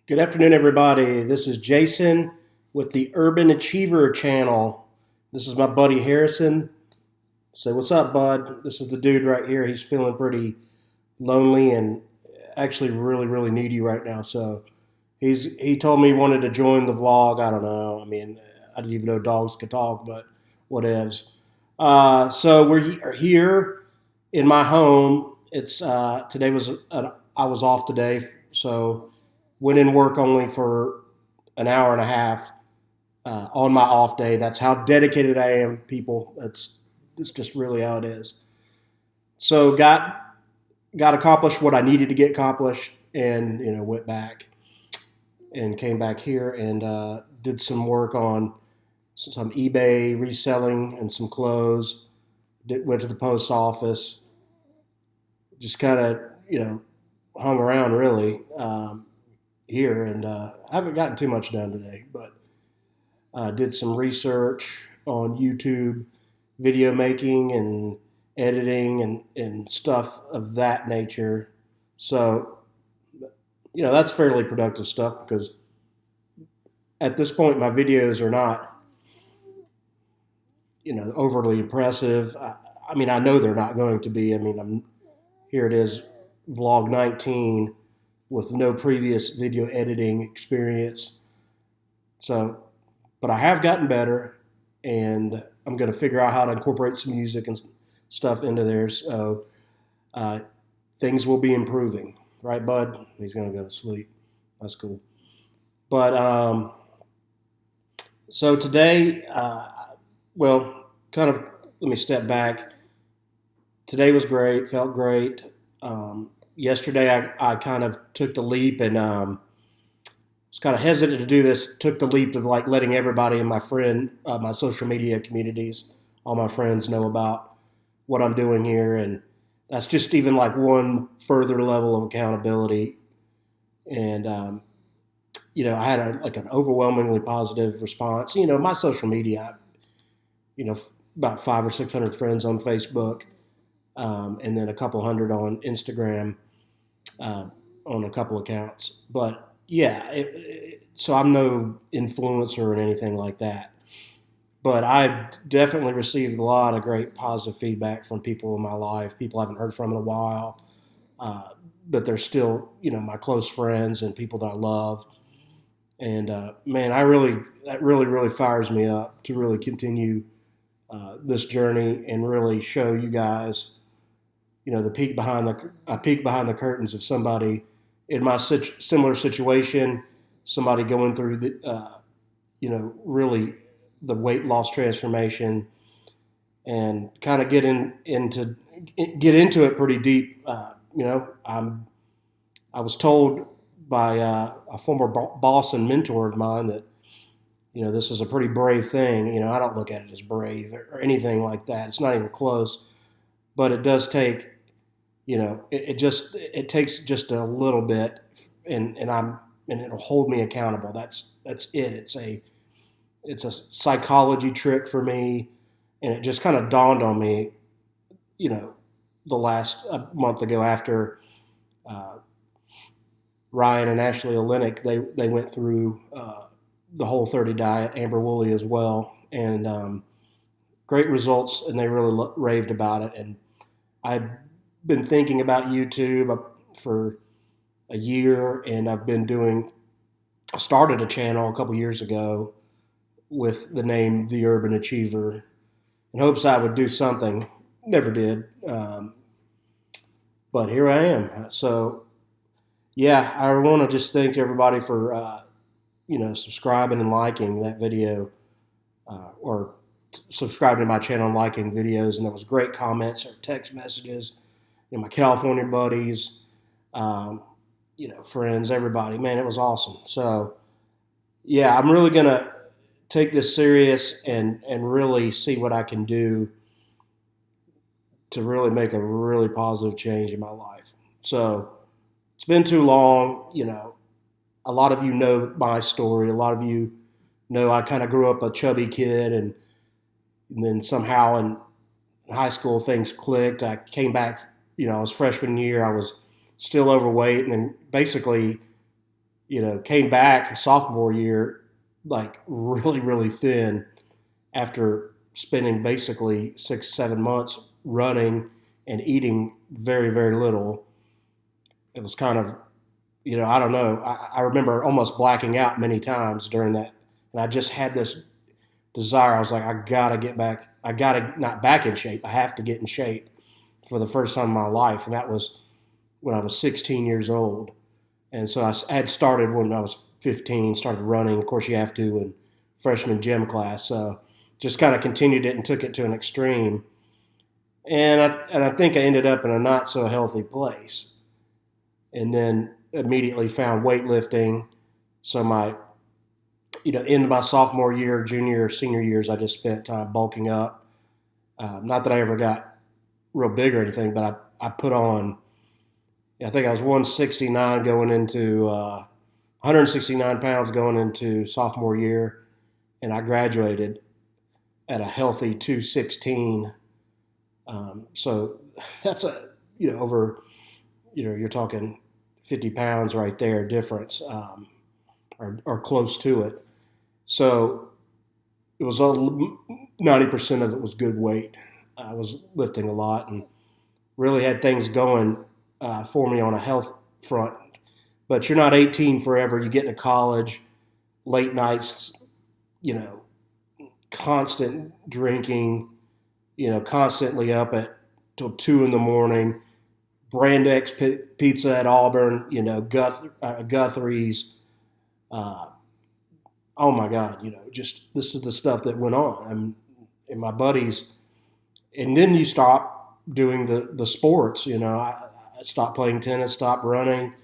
Good afternoon, everybody. This is Jason with the Urban Achiever channel. This is my buddy Harrison. Say, what's up, bud? This is the dude right here. He's feeling pretty lonely and actually really, really needy right now. So he told me he wanted to join the vlog. I don't know. I mean, I didn't even know dogs could talk, but whatevs. So we're here in my home. It's today was I was off today, so went in work only for an hour and a half on my off day. That's how dedicated I am, people. It's just really how it is. So got accomplished what I needed to get accomplished, and went back and came back here and did some work on some eBay reselling and some clothes. Went to the post office. Just kind of hung around really here, and I haven't gotten too much done today, but did some research on YouTube, video making and editing and stuff of that nature. So, that's fairly productive stuff because at this point, my videos are not, overly impressive. I mean, I know they're not going to be. I mean, here it is, vlog 19 with no previous video editing experience. So, but I have gotten better, and I'm going to figure out how to incorporate some music and stuff into there. So uh, things will be improving, right, bud? He's going to go to sleep. That's cool. But so today, well, kind of let me step back. Today was great, felt great. Yesterday, I kind of took the leap and was kind of hesitant to do this. Took the leap of like letting everybody in my social media communities, all my friends know about what I'm doing here, and that's just even like one further level of accountability. And I had like an overwhelmingly positive response. My social media, about 500 or 600 friends on Facebook, and then a couple hundred on Instagram, uh, on a couple accounts. But yeah, so I'm no influencer or anything like that. But I definitely received a lot of great positive feedback from people in my life, people I haven't heard from in a while, uh, but they're still, my close friends and people that I love. And man, that really fires me up to really continue this journey and really show you guys, the peek behind the curtains of somebody in my similar situation, somebody going through really the weight loss transformation, and kind of get into it pretty deep. I was told by a former boss and mentor of mine that this is a pretty brave thing. I don't look at it as brave or anything like that. It's not even close. But it does take, it takes just a little bit, and it'll hold me accountable. That's it. It's a psychology trick for me, and it just kind of dawned on me, you know, the last a month ago after uh, Ryan and Ashley Olenek, they went through the Whole30 diet, Amber Woolley as well, and great results, and they really raved about it. And I've been thinking about YouTube for a year, and started a channel a couple years ago with the name The Urban Achiever in hopes I would do something. Never did. But here I am. So, yeah, I want to just thank everybody for, subscribing and liking that video, or subscribing to my channel and liking videos. And there was great comments or text messages. My California buddies, friends, everybody. Man, it was awesome. So, yeah, I'm really going to take this serious and really see what I can do to really make a really positive change in my life. So it's been too long. A lot of you know my story. A lot of you know I kind of grew up a chubby kid, and then somehow in high school things clicked. I came back, I was freshman year. I was still overweight, and then basically, came back sophomore year like really, really thin after spending basically 6, 7 months running and eating very, very little. It was kind of, I don't know. I remember almost blacking out many times during that. And I just had this desire. I was like, I got to get back. I got to not back in shape. I have to get in shape for the first time in my life. And that was when I was 16 years old. And so I had started when I was 15, started running. Of course, you have to in freshman gym class. So just kind of continued it and took it to an extreme. And I think I ended up in a not so healthy place. And then immediately found weightlifting. So into my sophomore year, junior, senior years, I just spent time bulking up. Not that I ever got real big or anything, but I put on, I think I was 169 going into 169 pounds going into sophomore year, and I graduated at a healthy 216. So that's over, you're talking 50 pounds right there difference, or close to it. So it was all 90% of it was good weight. I was lifting a lot and really had things going for me on a health front. But you're not 18 forever. You get into college, late nights, constant drinking, constantly up at till 2 in the morning. Brand X pizza at Auburn, Guthrie's. Oh my God, just this is the stuff that went on. And my buddies, and then you stop doing the sports. I stopped playing tennis, stopped running.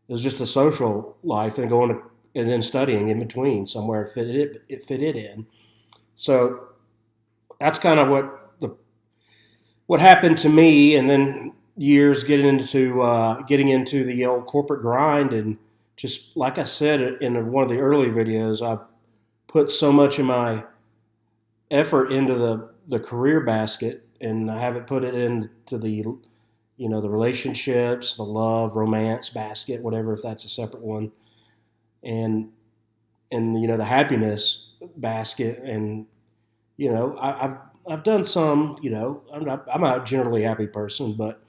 It was just a social life and and then studying in between somewhere it fit it in. So that's kind of what happened to me, and then years getting into the old corporate grind, and just like I said in one of the early videos, I put so much of my effort into the career basket, and I haven't put it into the relationships, the love, romance basket, whatever, if that's a separate one, and the happiness basket, and I've done some. I'm a generally happy person, but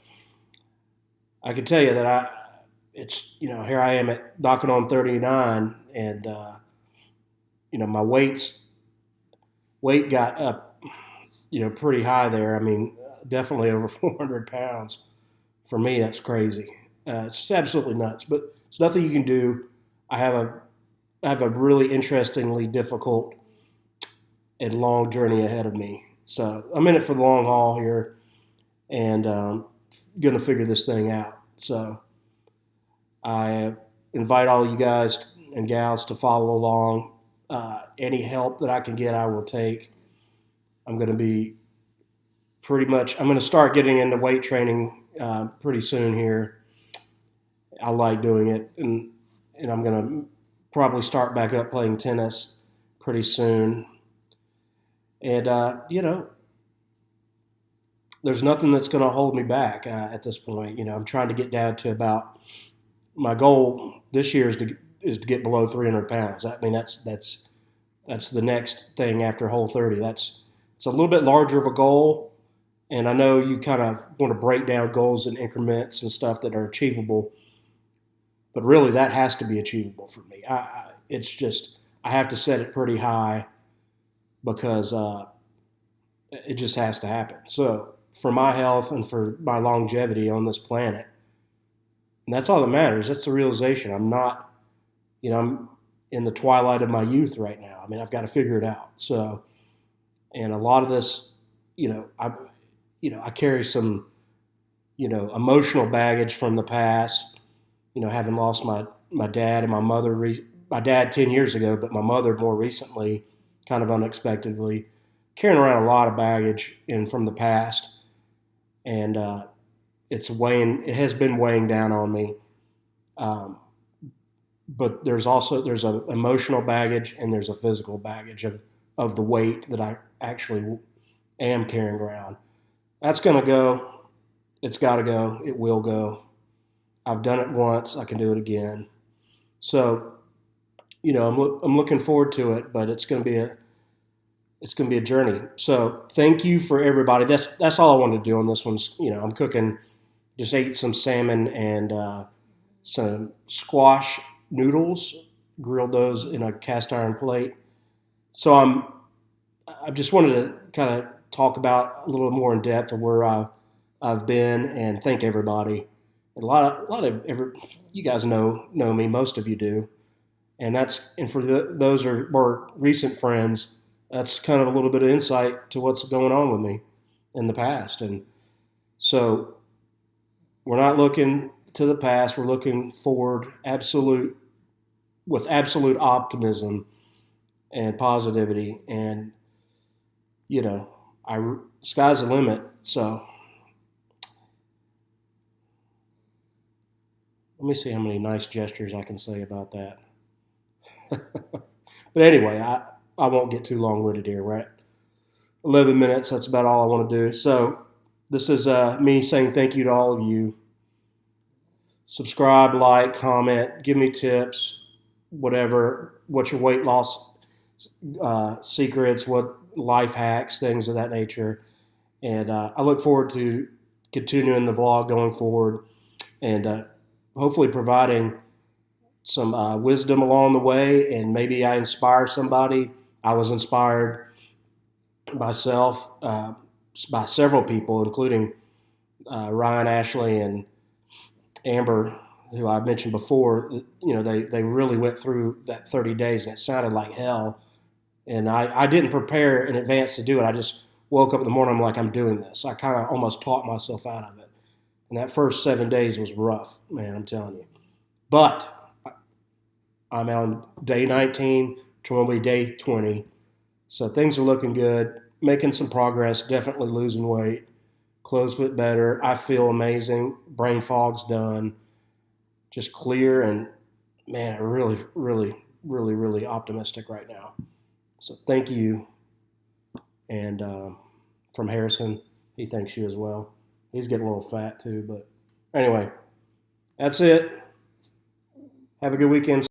I can tell you that here I am at knocking on 39, and my weight got up, pretty high there. I mean, definitely over 400 pounds. For me, that's crazy. It's just absolutely nuts. But it's nothing you can do. I have a really interestingly difficult and long journey ahead of me. So I'm in it for the long haul here, and going to figure this thing out. So I invite all you guys and gals to follow along. Any help that I can get, I will take. I'm going to start getting into weight training pretty soon here. I like doing it, and I'm going to probably start back up playing tennis pretty soon. And, there's nothing that's going to hold me back at this point. I'm trying to get down to about, my goal this year is to get below 300 pounds. I mean, that's the next thing after Whole30. It's a little bit larger of a goal, and I know you kind of want to break down goals in increments and stuff that are achievable, but really that has to be achievable for me. It's just I have to set it pretty high because it just has to happen. So for my health and for my longevity on this planet, and that's all that matters. That's the realization. I'm not, I'm in the twilight of my youth right now. I mean, I've got to figure it out. So, and a lot of this, I carry some, emotional baggage from the past, having lost my dad and my mother, my dad 10 years ago, but my mother more recently, kind of unexpectedly, carrying around a lot of baggage from the past. And, it has been weighing down on me. But there's an emotional baggage and there's a physical baggage of the weight that I actually am carrying around. That's going to go. It's got to go. It will go. I've done it once. I can do it again. So, I'm looking forward to it, but it's going to be a journey. So thank you for everybody. That's all I wanted to do on this one's. I'm cooking. Just ate some salmon and some squash noodles. Grilled those in a cast iron plate. So I just wanted to kind of talk about a little more in depth of where I've been and thank everybody. A lot of you guys know me. Most of you do, and for those are more recent friends, that's kind of a little bit of insight to what's going on with me in the past. And so we're not looking to the past; we're looking forward, with absolute optimism and positivity. And I sky's the limit. So let me see how many nice gestures I can say about that. But anyway, I won't get too long winded here. We're at 11 minutes. That's about all I want to do. So this is me saying thank you to all of you. Subscribe, like, comment, give me tips, whatever. What's your weight loss secrets? What life hacks, things of that nature. And I look forward to continuing the vlog going forward, and hopefully providing some wisdom along the way, and maybe I inspire somebody. I was inspired myself by several people, including Ryan, Ashley, and Amber, who I mentioned before. They really went through that 30 days, and it sounded like hell. And I didn't prepare in advance to do it. I just woke up in the morning. I'm like, I'm doing this. I kind of almost talked myself out of it. And that first 7 days was rough, man. I'm telling you. But I'm on day 19, probably day 20. So things are looking good, making some progress, definitely losing weight, clothes fit better. I feel amazing. Brain fog's done, just clear, and man, really, really, really, really optimistic right now. So thank you. And from Harrison, he thanks you as well. He's getting a little fat too, but anyway, that's it. Have a good weekend.